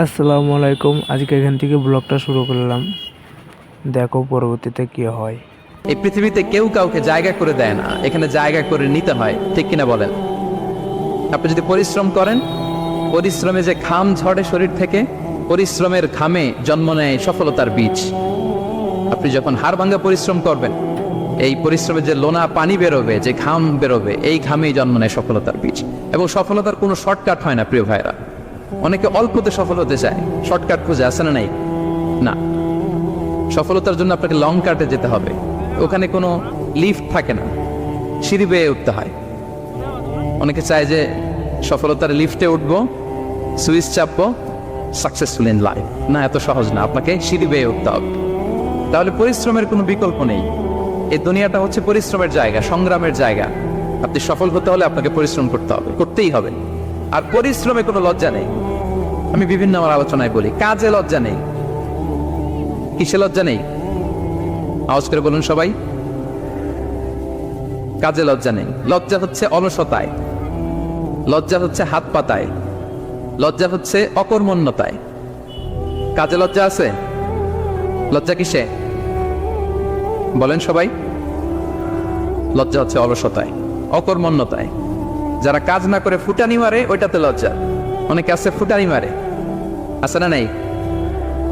আসসালামু আলাইকুম। আজকে এখান থেকে ব্লগটা শুরু করলাম, দেখো পরবর্তীতে কি হয়। এই পৃথিবীতে কেউ কাউকে জায়গা করে দেয় না, এখানে জায়গা করে নিতে হয়, ঠিক কিনা বলেন? আপনি যদি পরিশ্রম করেন, পরিশ্রমে যে ঘাম ঝরে শরীর থেকে, পরিশ্রমের ঘামে জন্ম নেয় সফলতার বীজ। আপনি যখন হাড় ভাঙ্গা পরিশ্রম করবেন, এই পরিশ্রমে যে লোনা পানি বেরোবে, যে ঘাম বেরোবে, এই ঘামেই জন্ম নেয় সফলতার বীজ। এবং সফলতার কোনো শর্টকাট হয় না প্রিয় ভাইরা। অনেকে অল্পতে সফল হতে চায়, শর্টকাট খুঁজে, আসে না? নাই না, সফলতার জন্য আপনাকে লং কাটে যেতে হবে। ওখানে কোনো লিফট থাকে না, সিঁড়ি বেয়ে উঠতে হয়। অনেকে চায় যে সফলতার লিফটে উঠবো, সুইচ চাপবো, সাকসেসফুল ইন লাইফ। না, এত সহজ না, আপনাকে সিঁড়ি বেয়ে উঠতে হবে। তাহলে পরিশ্রমের কোনো বিকল্প নেই। এই দুনিয়াটা হচ্ছে পরিশ্রমের জায়গা, সংগ্রামের জায়গা। আপনি সফল হতে হলে আপনাকে পরিশ্রম করতে হবে, করতেই হবে। আর পরিশ্রমে কোনো লজ্জা নেই। আমি বিভিন্ন আমার আলোচনায় বলি, কাজে লজ্জা নেই। কিসে লজ্জা নেই? আওয়াজ করে বলুন সবাই। কাজে লজ্জা নেই। লজ্জা হচ্ছে অলসতায়, লজ্জা হচ্ছে হাত পাতায়, লজ্জা হচ্ছে অকর্মণ্যতায়। কাজে লজ্জা আছে? লজ্জা কিসে বলেন সবাই? লজ্জা হচ্ছে অলসতায়, অকর্মণ্যতায়। যারা কাজ না করে ফুটানি মারে, ওইটাতে লজ্জা। অনেকে আছে ফুটানি মারে, আছে না? নাই,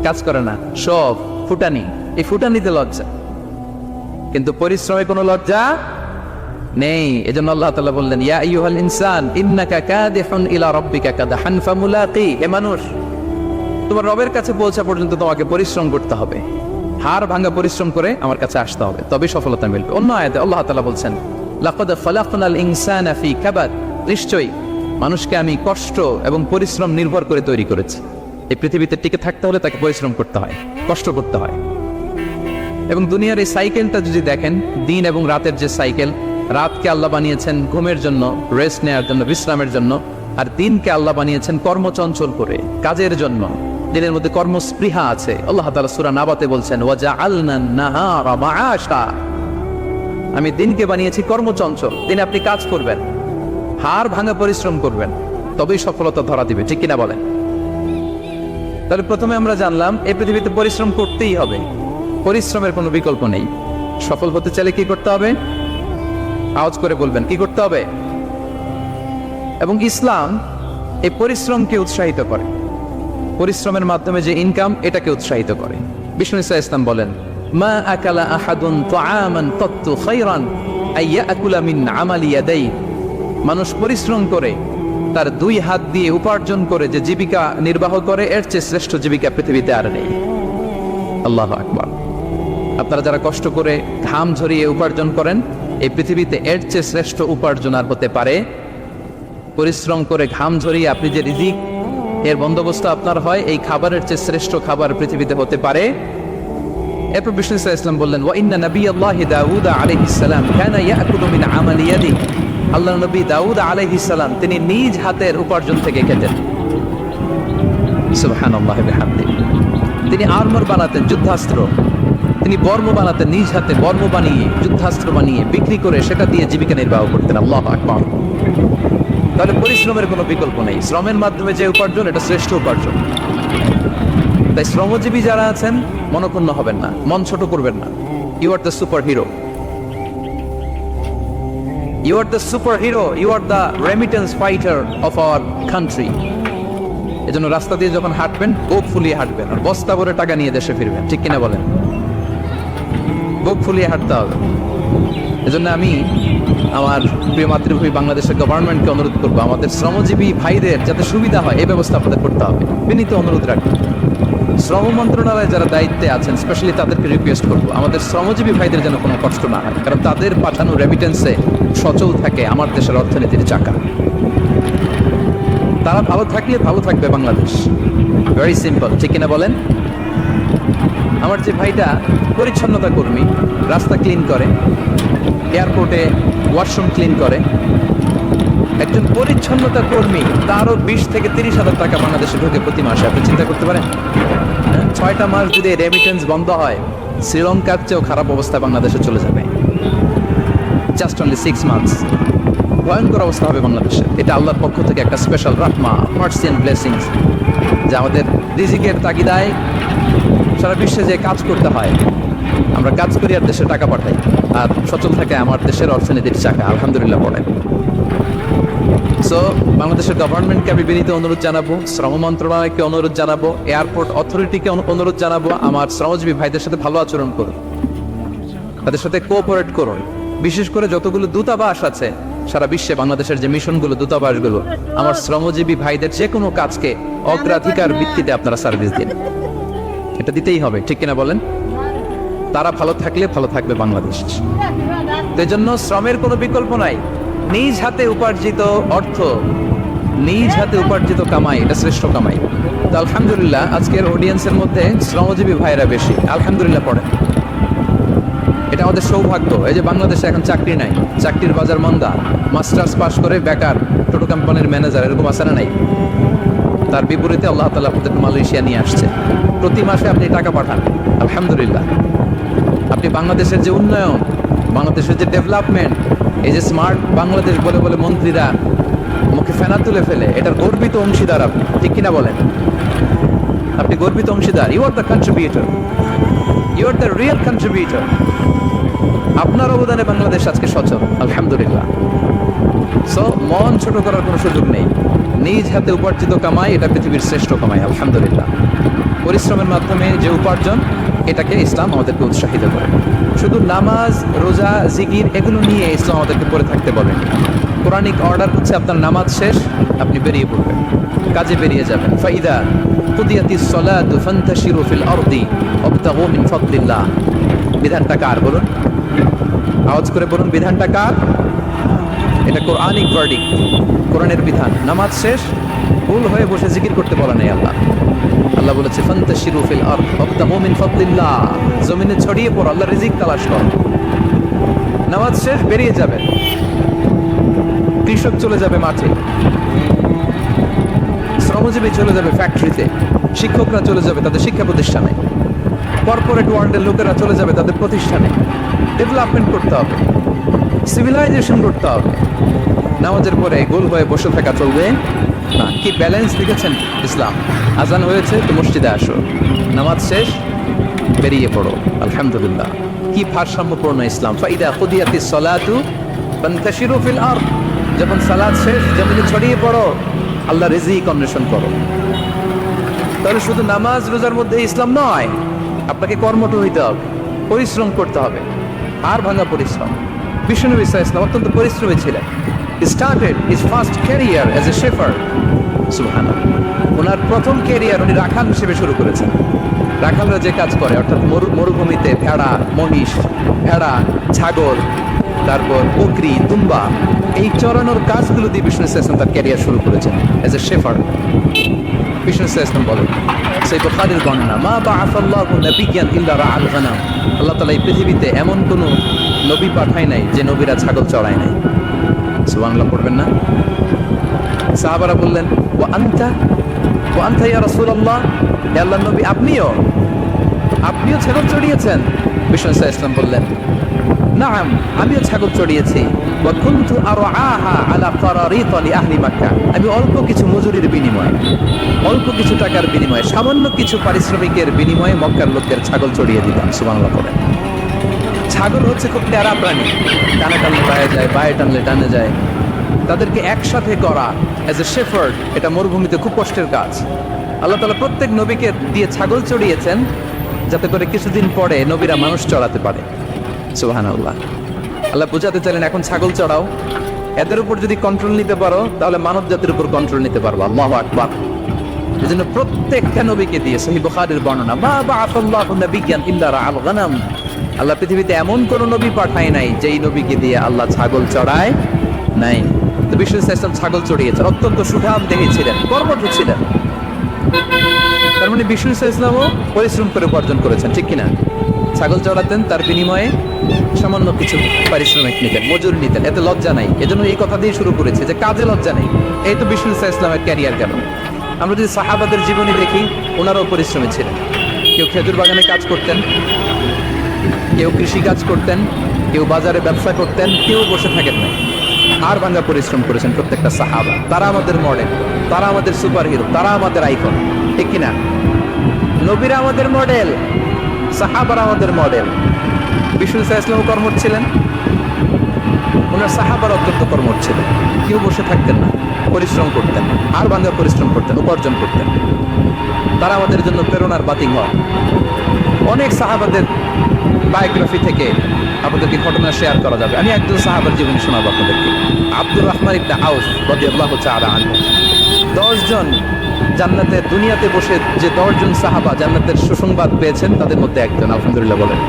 কাজ করে না, সব ফুটানি। এই ফুটানিতে লজ্জা, কিন্তু পরিশ্রমে কোনো লজ্জা নেই। এজন্য আল্লাহ তাআলা বললেন, ইয়া আইয়ুহাল ইনসান ইন্নাকা কাদিহুন ইলা রাব্বিকা কাদহান ফামুলাকি। হে মানুষ, তোমার রবের কাছে পৌঁছা পর্যন্ত তোমাকে পরিশ্রম করতে হবে। হাড় ভাঙা পরিশ্রম করে আমার কাছে আসতে হবে, তবে সফলতা মিলবে। অন্য আয়াতে আল্লাহ তাআলা বলছেন, লাকাদ খালাকনাল ইনসানা ফি কাবাদ। নিশ্চয়ই মানুষকে আমি কষ্ট এবং পরিশ্রম নির্ভর করে তৈরি করেছি। এই পৃথিবীতে টিকে থাকতে হলে তাকে পরিশ্রম করতে হয়, কষ্ট করতে হয়। এবং দুনিয়ার এই সাইকেলটা যদি দেখেন, দিন এবং রাতের যে সাইকেল, রাতকে আল্লাহ বানিয়েছেন ঘুমের জন্য, রেস্ট নেওয়ার জন্য, বিশ্রামের জন্য। আর দিনকে আল্লাহ বানিয়েছেন কর্মচঞ্চল করে, কাজের জন্য। দিনের মধ্যে কর্মস্পৃহা আছে। আল্লাহ তাআলা সূরা নাবাতে বলছেন, ওয়াজআলনান নাহারা মাআশা। আমি দিনকে বানিয়েছি কর্মচঞ্চল। দিনে আপনি কাজ করবেন, হাড় ভাঙা পরিশ্রম করবেন, তবেই সফলতা ধরা দিবে, ঠিক কিনা বলেন? তাহলে প্রথমে আমরা জানলাম এই পৃথিবীতে পরিশ্রম করতেই হবে, পরিশ্রমের কোনো বিকল্প নেই। সফল হতে চাইলে কি করতে হবে? আওয়াজ করে বলবেন, কি করতে হবে? এবং ইসলাম এই পরিশ্রমকে উৎসাহিত করে, পরিশ্রমের মাধ্যমে যে ইনকাম, এটাকে উৎসাহিত করে। বিষ্ণু ঈসা ইসলাম বলেন, মা আকালা আহাদুন তাআমান কাত্তু খায়রান আইয়াকুলা মিন আমালি ইয়াদাই। মানুষ পরিশ্রম করে, তার দুই হাত দিয়ে উপার্জন করে যে জীবিকা নির্বাহ করে, এর চেয়ে শ্রেষ্ঠ জীবিকা পৃথিবীতে আর নেই। আল্লাহু আকবার। আপনারা যারা কষ্ট করে ঘাম ঝরিয়ে উপার্জন করেন, এই পৃথিবীতে এর চেয়ে শ্রেষ্ঠ উপার্জন আর হতে পারে? পরিশ্রম করে ঘাম ঝরিয়ে আপনি যে রিজিক এর বন্দোবস্ত আপনার হয়, এই খাবারের চেয়ে শ্রেষ্ঠ খাবার পৃথিবীতে হতে পারে? এরপর বিষ্ণু ইসলাম বললেন, ওয়া ইন্না নাবিয়াল্লাহি দাউদ আলাইহিস সালাম কানা ইয়াকুলু মিন আমালি ইয়াদি। আল্লাহর নবী দাউদ আলাইহিস সালাম তিনি নিজ হাতের উপার্জন থেকে খেতেন। সুবহানাল্লাহি ওয়া বিহামদিহি। তিনি আর্মার বানাতেন, যুদ্ধাস্ত্র। তিনি বর্ম বানাতেন, নিজ হাতে বর্ম বানিয়ে, যুদ্ধাস্ত্র বানিয়ে বিক্রি করে সেটা দিয়ে জীবিকা নির্বাহ করতেন। আল্লাহু আকবার। তাহলে পরিশ্রমের কোনো বিকল্প নেই। শ্রমের মাধ্যমে যে উপার্জন, এটা শ্রেষ্ঠ উপার্জন। তাই শ্রমজীবী যারা আছেন, মনক্ষুণ্ণ হবেন না, মন ছোট করবেন না। You are the super hero, you are the super hero, you are the remittance fighter of our country. এজন্য রাস্তা দিয়ে যখন হাঁটবেন, বুক ফুলিয়ে হাঁটবেন, আর বস্তা ভরে টাকা নিয়ে দেশে ফিরবেন, ঠিক কিনা বলেন? বুক ফুলিয়ে হাঁটতে হবে। এজন্য আমি আমার প্রিয় মাতৃভূমি বাংলাদেশের গভর্নমেন্টকে অনুরোধ করবো, আমাদের শ্রমজীবী ভাইদের যাতে সুবিধা হয়, এই ব্যবস্থা আপনাদের করতে হবে। বিনীত অনুরোধ রাখবো। শ্রম মন্ত্রণালয়ে যারা দায়িত্বে আছেন, স্পেশালি তাদেরকে রিকোয়েস্ট করবো, আমাদের শ্রমজীবী ভাইদের যেন কোনো কষ্ট না হয়। কারণ তাদের পাঠানো রেমিটেন্সে সচল থাকে আমার দেশের অর্থনীতির চাকা। তারা ভালো থাকলে ভালো থাকবে বাংলাদেশ। ভেরি সিম্পল, ঠিক কিনা বলেন? আমার যে ভাইটা পরিচ্ছন্নতা কর্মী, রাস্তা ক্লিন করে, এয়ারপোর্টে ওয়াশরুম ক্লিন করে, একজন পরিচ্ছন্নতা কর্মী, তারও 20 থেকে 30 হাজার টাকা বাংলাদেশে ঢোকে প্রতি মাসে। আপনি চিন্তা করতে পারেন? 6টা মাস যদি রেমিটেন্স বন্ধ হয়, শ্রীলঙ্কার চেয়েও খারাপ অবস্থা বাংলাদেশে চলে যাবে। Just only 6 months. ভয়ঙ্কর অবস্থা হবে বাংলাদেশে। এটা আল্লাহর পক্ষ থেকে একটা স্পেশাল রাহমা, মার্সি এন্ড ব্লেসিংস, যে আমাদের রিজিকের তাগিদায় সারা বিশ্বে যে কাজ করতে হয়, আমরা কাজ করি আর দেশে টাকা পাঠাই, আর সচল থাকে আমার দেশের অর্থনীতির চাকা, আলহামদুলিল্লাহ পড়ে। সো বাংলাদেশের গভর্নমেন্টকে আমি বিনীত অনুরোধ জানাবো, শ্রম মন্ত্রণালয়কে অনুরোধ জানাবো, এয়ারপোর্ট অথরিটিকে অনুরোধ জানাবো, আমার শ্রমজীবী ভাইদের সাথে ভালো আচরণ করুন, তাদের সাথে কোঅপারেট করুন। বিশেষ করে যতগুলো দূতাবাস আছে সারা বিশ্বে, বাংলাদেশের যে মিশনগুলো, দূতাবাসগুলো, আমার শ্রমজীবী ভাইদের যে কোনো কাজকে অগ্রাধিকার ভিত্তিতে আপনারা সার্ভিস দিন। এটা দিতেই হবে, ঠিক কিনা বলেন? তারা ভালো থাকলে ভালো থাকবে বাংলাদেশ। তো এই জন্য শ্রমের কোনো বিকল্প নাই। নিজ হাতে উপার্জিত অর্থ, নিজ হাতে উপার্জিত কামাই, এটা শ্রেষ্ঠ কামাই। তো আলহামদুলিল্লাহ আজকের অডিয়েন্সের মধ্যে শ্রমজীবী ভাইরা বেশি, আলহামদুলিল্লাহ পড়ে। এটা আমাদের সৌভাগ্য। এই যে বাংলাদেশে এখন চাকরি নাই, চাকরির বাজার মন্দা, মাস্টার্স পাস করে বেকার টোটো কোম্পানির ম্যানেজার, এরকম আছে না নাই? তার বিপরীতে আল্লাহ তাআলা আপনাদের মালয়েশিয়া নিয়ে আসছে, প্রতি মাসে আপনি টাকা পাঠান, আলহামদুলিল্লাহ। আপনি বাংলাদেশের যে উন্নয়ন, বাংলাদেশের যে ডেভেলপমেন্ট, এই যে স্মার্ট বাংলাদেশ বলে বলে মন্ত্রীরা মুখে ফেনা তুলে ফেলে, এটার গর্বিত অংশীদার আপনি, ঠিক কিনা বলেন? আপনি গর্বিত অংশীদার। You are the contributor, you are the real contributor. আপনার অবদানে বাংলাদেশ আজকে সচল, আলহামদুলিল্লাহ। সো মন ছোট করার কোনো সুযোগ নেই। নিজ হাতে উপার্জিত কামাই, এটা পৃথিবীর শ্রেষ্ঠ কামাই, আলহামদুলিল্লাহ। পরিশ্রমের মাধ্যমে যে উপার্জন, এটাকে ইসলাম আমাদেরকে উৎসাহিত করে। শুধু নামাজ, রোজা, জিকির এগুলো নিয়ে ইসলাম আমাদেরকে পড়ে থাকতে বলেন। কোরআনিক অর্ডার হচ্ছে আপনার নামাজ শেষ, আপনি বেরিয়ে পড়বেন, কাজে বেরিয়ে যাবেন। ফাইদা কুদিয়াতিস সালাতু ফান্তাশিরু ফিল আরদি ওয়াবতাগু মিন ফাদলিল্লাহ। বিধানটা কার বলুন? আওয়াজ করে বলুন, বিধানটা কার? এটা কোরআনিক ভার্ডিক্ট, কোরআনের বিধান। নামাজ শেষ, ভুল হয়ে বসে জিকির করতে বলা নেই আল্লাহ। আল্লাহ বলেছে ফান্তাশিরু ফিল আরদ ওয়াবতাগু মিন ফাদলিল্লাহ, জমিনে ছড়িয়ে পড়ো, আল্লাহর রিজিক তালাশ করো। নামাজ শেষ, বেরিয়ে যাবেন। কৃষক চলে যাবে মাঠে, শ্রমজীবী চলে যাবে ফ্যাক্টরিতে, শিক্ষকরা চলে যাবে তাদের শিক্ষা প্রতিষ্ঠানে, কর্পোরেট ওয়ার্ল্ডের লোকেরা চলে যাবে তাদের প্রতিষ্ঠানে। ডেভেলপমেন্ট করতে হবে, সিভিলাইজেশন করতে হবে। নামাজের পরে গোল হয়ে বসে থাকা চলবে না। কি ব্যালেন্স দেখেছেন ইসলাম? আজান হয়েছে তো মসজিদে আসো, নামাজ শেষ বেরিয়ে পড়ো, আলহামদুলিল্লাহ। কি ভারসাম্যপূর্ণ ইসলাম। ফাইদা কুদিয়াতিস সালাতু ফান্তাশিরু ফিল আরদ, যখন সালাত শেষ জমিনে ছড়িয়ে পড়ো, আল্লাহ রিজিক অন্বেষণ করো। তাহলে শুধু নামাজ রোজার মধ্যে ইসলাম নয়, আপনাকে কর্মঠ হইতে হবে, পরিশ্রম করতে হবে, আর ভাঙা পরিশ্রম। বিষ্ণু ইসা ইসলাম অত্যন্ত পরিশ্রমী ছিলেন। Started his first career as a shepherd, সুবহানাল্লাহ। ওনার প্রথম ক্যারিয়ার উনি রাখাল হিসেবে শুরু করেছেন। রাখালরা যে কাজ করে, অর্থাৎ মরুভূমিতে ভেড়া, মহিষ, ভেড়া, ছাগল, তারপর বকরি, দুম্বা, এই চরানোর কাজগুলো দিয়ে বিষ্ণু ইসলাম তার ক্যারিয়ার শুরু করেছেন অ্যাজ এ শেফার্ড। বিষ্ণু ইসলাম বলেন, সেই বুখারীর বর্ণনা, মা বাআসাল্লাহু নাবিয়্যান ইল্লা রাআল গানাম, আল্লাহ তাআলা এই পৃথিবীতে এমন কোন নবী পাঠায় নাই যে নবীরা ছাগল চড়ায় নাই। সুবহানাল্লাহ পড়বেন না? সাহাবারা বললেন, ওয়া আনতা ইয়া রাসূলুল্লাহ, হে আল্লাহর নবী, আপনিও ছাগল চড়িয়েছেন? বিষ্ণু ইসলাম বললেন, নাআম, আমিও ছাগল চড়িয়েছি। ওয়া কুনতু আরআহা আলা ফারারিত লি আহলি মক্কা, আমি অল্প কিছু মজুরির বিনিময়ে, অল্প কিছু টাকার বিনিময়ে, সামান্য কিছু পারিশ্রমিকের বিনিময়ে মক্কার লোকদের ছাগল চড়িয়ে দিতাম। সুবহানাল্লাহ পড়েন। ছাগল হচ্ছে খুব প্যারা প্রাণী, টানে টানলে বায়ে যায়, বায়ে টানলে টানে যায়। তাদেরকে একসাথে করা অ্যাজ এ শেফার্ড, এটা মরুভূমিতে খুব কষ্টের কাজ। আল্লাহ তাআলা প্রত্যেক নবীকে দিয়ে ছাগল চড়িয়েছেন, যাতে করে কিছুদিন পরে নবীরা মানুষ চড়াতে পারে। সুবহানাল্লাহ। আল্লাহ বুঝাতে চাইলেন, এখন ছাগল চড়াও, এদের উপর যদি কন্ট্রোল নিতে পারো তাহলে মানব জাতির উপর কন্ট্রোল নিতে পারবো। আল্লাহু আকবার। এজন্য প্রত্যেকটা নবীকে দিয়ে, সহিহ বুখারীর বর্ণনা, মা বাআসাল্লাহু নাবিয়্যান ইল্লা রাআল গানাম, আল্লাহ পৃথিবীতে এমন কোন নবী পাঠায় নাই যেই নবীকে দিয়ে আল্লাহ ছাগল চড়ায় নাই। তো বিষ্ণু ইসলাম ছাগল চড়িয়েছেন, অত্যন্ত সুঠাম দেহী ছিলেন, কর্মঠ ছিলেন। তার মানে বিষ্ণু ইসলামও পরিশ্রম করে উপার্জন করেছেন, ঠিক কিনা? ছাগল চড়াতেন, তার বিনিময়ে সামান্য কিছু পারিশ্রমিক নিতেন, মজুরি নিতেন, এতে লজ্জা নাই। এজন্য এই কথা দিয়ে শুরু করেছে যে কাজে লজ্জা নেই। এই তো বিষ্ণু ইসলামের ক্যারিয়ার গেল। আমরা যদি সাহাবাদের জীবনী দেখি, ওনারাও পরিশ্রমী ছিলেন। কেউ খেজুর বাগানে কাজ করতেন, কেউ কৃষি কাজ করতেন, কেউ বাজারে ব্যবসা করতেন, কেউ বসে থাকেন না। হাড় ভাঙা পরিশ্রম করেছেন প্রত্যেকটা সাহাবা। তারা আমাদের মডেল, তারা আমাদের সুপার হিরো, তারা আমাদের আইকন, ঠিক কিনা? নবীরা আমাদের মডেল, সাহাবারা আমাদের মডেল। বিষ্ণু ইসলাম কর্মঠ ছিলেন, ওনার সাহাবার অত্যন্ত কর্মঠ ছিলেন। কেউ বসে থাকতেন না, পরিশ্রম করতেন, হাড় ভাঙা পরিশ্রম করতেন, উপার্জন করতেন। তারা আমাদের জন্য প্রেরণার বাতি হয়। অনেক সাহাবাদের বায়োগ্রাফি থেকে আপনাদেরকে ঘটনা শেয়ার করা যাবে। আমি একজন সাহাবার জীবনী শোনাবো আপনাদেরকে। আব্দুর রহমান ইবনে আউফ রাদিয়াল্লাহু তাআলা আনহু, 10 জন জান্নাতের দুনিয়াতে বসে যে 10 জন সাহাবা জান্নাতের সুসংবাদ পেয়েছেন তাদের মধ্যে একজন, আলহামদুলিল্লাহ বলেন।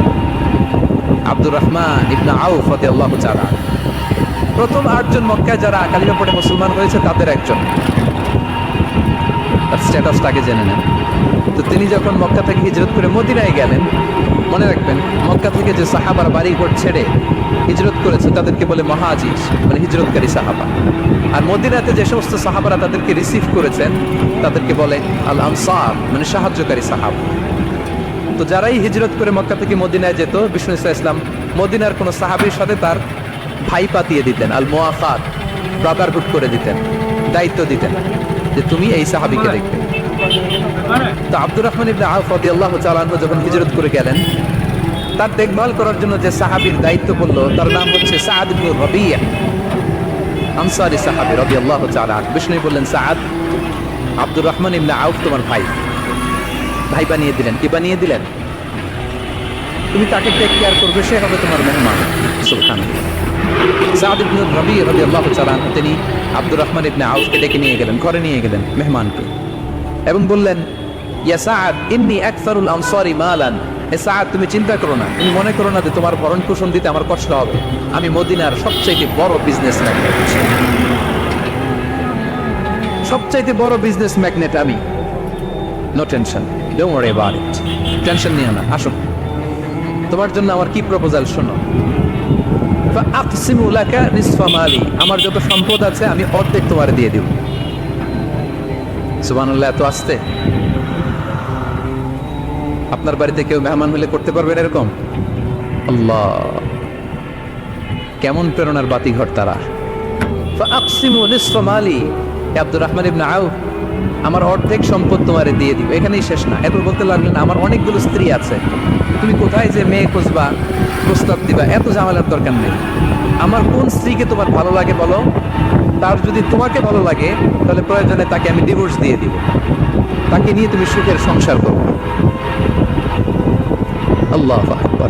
আব্দুর রহমান ইবনে আউফ রাদিয়াল্লাহু তাআলা প্রথম 8 জন মক্কায় যারা কালিমা পড়ে মুসলমান হয়েছে তাদের একজন। তার স্ট্যাটাসটাকে জেনে নেন। তো তিনি যখন মক্কা থেকে হিজরত করে মদিনায় গেলেন, মনে রাখবেন মক্কা থেকে যে সাহাবার বাড়ি ঘর ছেড়ে হিজরত করেছে তাদেরকে বলে মহাজির, মানে হিজরতকারী সাহাবা। আর মদিনাতে যে সমস্ত সাহাবারা তাদেরকে রিসিভ করেছেন তাদেরকে বলে আল আনসার, মানে সাহায্যকারী সাহাবা। তো যারাই হিজরত করে মক্কা থেকে মদিনায় যেত, বিষ্ণু ইসলাম মদিনার কোন সাহাবীর সাথে তার ভাই পাতিয়ে দিতেন, আল মুআফাত, ব্রাদারহুড করে দিতেন, দায়িত্ব দিতেন যে তুমি এই সাহাবীকে দেখবে। তো আব্দুর রহমান ইবনে আউফ রাদিয়াল্লাহু তাআলা আনহু যখন হিজরত করে গেলেন, তার দেখভাল করার জন্য যে সাহাবীর দায়িত্ব পড়লো তার নাম হচ্ছে সাআদ ইবনে রাবিয়া, আনসারী সাহাবী রাদিয়াল্লাহু তাআলা। বিষ্ণু বললেন, সাআদ, আব্দুর রহমান ইবনে আউফ তোমার ভাই, ভাই বানিয়ে দিলেন। কি বানিয়ে দিলেন? তুমি তাকে টেক কেয়ার করবে, সে হবে তোমার মেহমান। সুবহানাল্লাহ। সাআদ ইবনে রাবিয়া রাদিয়াল্লাহু তাআলা তিনি আব্দুর রহমান ইবনে আউফকে ডেকে নিয়ে গেলেন, ঘরে নিয়ে গেলেন মেহমানকে, এবং বললেন, ইয়া সাআদ ইন্নী আকসারুল আনসারি মালান। হে সাআদ, তুমি চিন্তা করো না, তুমি মনে করো না যে তোমার ভরণ পোষণ দিতে আমার কষ্ট হবে। আমি মদিনার সবচাইতে বড় বিজনেস ম্যাগনেট, সবচাইতে বড় বিজনেস ম্যাগনেট আমি। No tension, don't worry about it. Tension নিও না, আসো, তোমার জন্য আমার কি প্রপোজাল শোনো। ফাআকসিমু লাকা নিসফা মালি, আমার যত সম্পদ আছে আমি অর্ধেক তোমারে দিয়ে দেব। সুবহানাল্লাহ। এত আসতে আপনার বাড়িতে কেউ মেহমান হলে করতে পারবেন এরকম? আল্লাহ, কেমন প্রেরণার বাতিঘর তারা। ফাআকসিমু নিসফা মালি, আব্দুর রহমান ইবনে আউফ, আমার অর্ধেক সম্পদ তোমারে দিয়ে দিব। এখানেই শেষ না, এরপর বলতে লাগলেন, আমার অনেকগুলো স্ত্রী আছে, তুমি কোথায় যে মেয়ে খুঁজবা, প্রস্তাব দিবা, এত ঝামেলার দরকার নেই। আমার কোন স্ত্রীকে তোমার ভালো লাগে বলো, তার যদি তোমাকে ভালো লাগে তাহলে প্রয়োজনে তাকে আমি ডিভোর্স দিয়ে দিব, তাকে নিয়ে তুমি সুখের সংসার করো। আল্লাহু আকবার,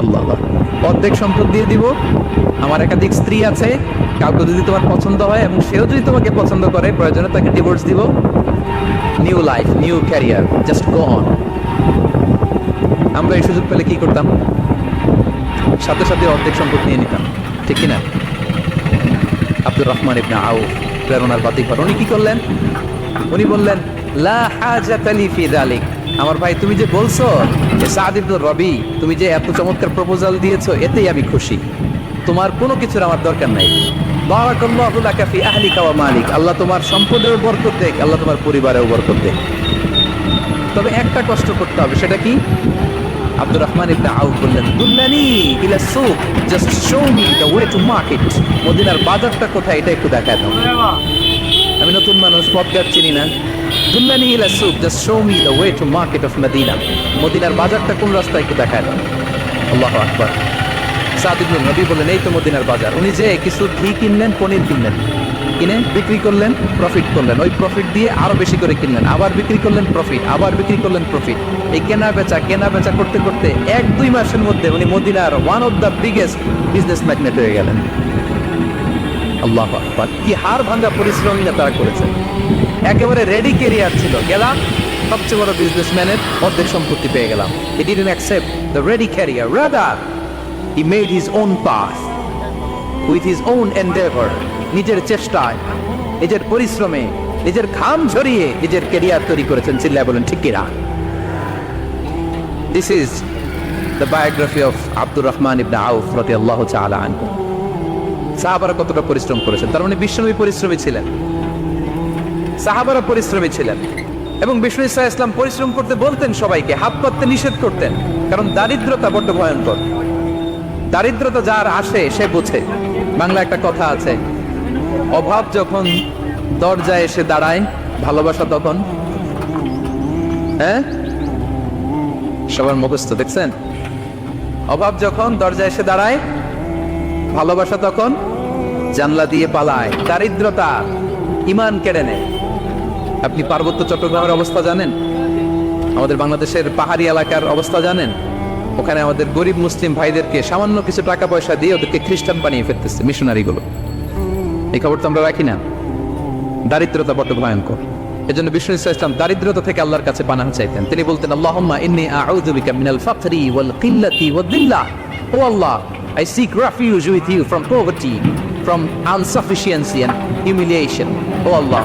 আল্লাহু আকবার। অর্ধেক সম্পদ দিয়ে দিব, আমার একাধিক স্ত্রী আছে, কাউকে যদি তোমার পছন্দ হয় এবং সেও যদি তোমাকে পছন্দ করে প্রয়োজনে তাকে ডিভোর্স দিব। New life, new career, just go on. আমরা এই সুযোগ পেলে কি করতাম? সাথে সাথে অর্ধেক সম্পদ নিয়ে নিতাম, ঠিক কিনা? আব্দুর রহমান ইবনে আউফ প্রেরণার বাতিঘর। উনি কি করলেন? উনি বললেন, লা হাজাতা লি ফি যালিক। আমার ভাই, তুমি যে বলছো যে সাআদ ইবনে রবি, তুমি যে এত চমৎকার প্রপোজাল দিয়েছো, এতেই আমি খুশি, তোমার কোনো কিছুর আমার দরকার নাই। বারাকাল্লাহু লাকা ফি আহলিকা ওয়া মালিক, আল্লাহ তোমার সম্পদের বরকত দেখ, আল্লাহ তোমার পরিবারেও বরকত দেখ। তবে একটা কষ্ট করতে হবে, সেটা কি? আব্দুর রহমান ইবনে আউফ বললেন, দুল্লানি ইলা সুক, just show me the way to market. মদিনার বাজারটা কোথায় এটা একটু দেখায় দাও। আমি নতুন মানুষ, পথঘাট চিনি না। দুল্লানি ইলা সুক, just show me the way to market of Medina. মদিনার বাজারটা কোন রাস্তায় একটু দেখায় দাও। আল্লাহু আকবার। সাআদ ইবনে রবি বললেন, এই তো মদিনার বাজার। উনি যে কিছু ঘি কিনলেন, পনির কিনলেন, কিনে বিক্রি করলেন, প্রফিট করলেন। ওই প্রফিট দিয়ে আরো বেশি করে কিনলেন, আবার বিক্রি করলেন, প্রফিট, আবার বিক্রি করলেন, প্রফিট। এই কেনা বেচা করতে করতে 1-2 মাসের মধ্যে উনি মদিনার one of the biggest business magnate হয়ে গেলেন। আল্লাহু আকবার। কি হাড় ভাঙা পরিশ্রম তারা করেছেন। একেবারে রেডি ক্যারিয়ার ছিল, গেলাম সবচেয়ে বড় বিজনেসম্যানের অর্ধেক সম্পত্তি পেয়ে গেলাম। He didn't accept the ready career, rather he made his own path with his own endeavor. নিজের চেষ্টায়, নিজের পরিশ্রমে, নিজের ঘাম ঝরিয়ে নিজের ক্যারিয়ার তৈরি করেছেন। চিল্লায় বলেন ঠিক কিনা? This is the biography of Abdur Rahman ইবনে আউফ রাদিয়াল্লাহু তাআলা আনহু। সাহাবারা কতটা পরিশ্রম করেছেন, তার মানে বিশ্বনবী পরিশ্রমী ছিলেন, সাহাবারা পরিশ্রমী ছিলেন। এবং বিষ্ণু ইসলাম পরিশ্রম করতে বলতেন সবাইকে, হাত পাততে নিষেধ করতেন, কারণ দারিদ্রতা বড্ড ভয়ঙ্কর। দারিদ্রতা যার আসে সে বোঝে। বাংলা একটা কথা আছে, অভাব যখন দরজায় এসে দাঁড়ায়, ভালোবাসা তখন, হ্যাঁ সবার মুখস্থ দেখছেন, অভাব যখন দরজায় এসে দাঁড়ায়, ভালোবাসা তখন জানলা দিয়ে পালায়। দারিদ্রতা ঈমান কেড়ে নেয়। আপনি পার্বত্য চট্টগ্রামের অবস্থা জানেন? আমাদের বাংলাদেশের পাহাড়ি এলাকার অবস্থা জানেন? ওখানে আমাদের গরিব মুসলিম ভাইদেরকে সামান্য কিছু টাকা পয়সা দিয়ে ওদেরকে খ্রিস্টান বানিয়ে ফেলতেছে মিশনারি গুলো। এই খবর তো আমরা রাখি না। দারিদ্রতা বড় ভয়ঙ্কর। এজন্য বিষ্ণু ইসলাম দারিদ্রতা থেকে আল্লাহর কাছে পানাহ চাইতেন। তিনি বলতেন, আল্লাহুম্মা ইন্নী আউযু বিকা মিনাল ফাকরি ওয়াল কিল্লাতি ওয়াদ-দিল্লাহ। ও আল্লাহ, I seek refuge with you from poverty, from insufficiency and humiliation. ও আল্লাহ,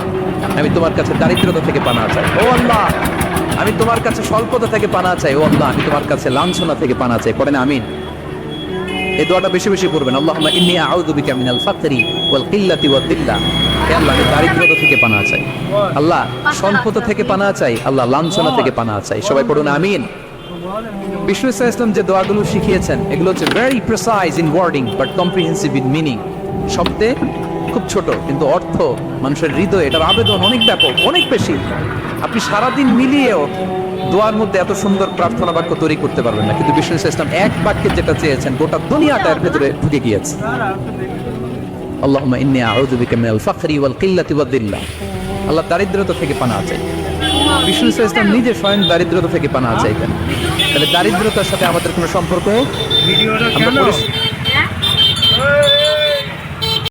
আমি তোমার কাছে দারিদ্রতা থেকে পানাহ চাই। ও আল্লাহ, আমি তোমার কাছে স্বল্পতা থেকে পানাহ চাই। ও আল্লাহ, আমি তোমার কাছে লাঞ্ছনা থেকে পানাহ চাই। পড়েন আমিন। এই দোয়াটা বেশি বেশি পড়বেন। আল্লাহুম্মা ইন্নী আউযু বিকা মিনাল ফাকরি ওয়াল কিল্লাতি ওয়াদ-দিল্লাহ। হে আল্লাহ, আমি দারিদ্রতা থেকে পানাহ চাই। আল্লাহ, স্বল্পতা থেকে পানাহ চাই। আল্লাহ, লাঞ্ছনা থেকে পানাহ চাই। সবাই পড়ুন আমিন। বিষ্ণু ইসলাম যে দোয়াগুলো শিখিয়েছেন এগুলো হচ্ছে very precise in wording but comprehensive in meaning. শব্দে খুব ছোট কিন্তু অর্থ মানুষের হৃদয়ে এটার আবেদন অনেক ব্যাপক, অনেক বেশি। আপনি সারাদিন মিলিয়েও দোয়ার মধ্যে এত সুন্দর প্রার্থনা বাক্য তৈরি করতে পারবেন না, কিন্তু বিষ্ণু ইসলাম এক বাক্যে যেটা চেয়েছেন গোটা দুনিয়াটা এর ভেতরে ঢুকে গিয়েছে। আল্লাহুম্মা ইন্নী আউযু বিকা মিনাল ফাকরি ওয়াল কিল্লাতি ওয়াদ-দিল্লাহ। আল্লাহ, দারিদ্রতা থেকে পানাহ চাই। বিষ্ণু ইসলাম নিজে স্বয়ং দারিদ্রতা থেকে পানাহ চাইতেন। তাহলে দারিদ্রতার সাথে আমাদের কোনো সম্পর্ক? আমরা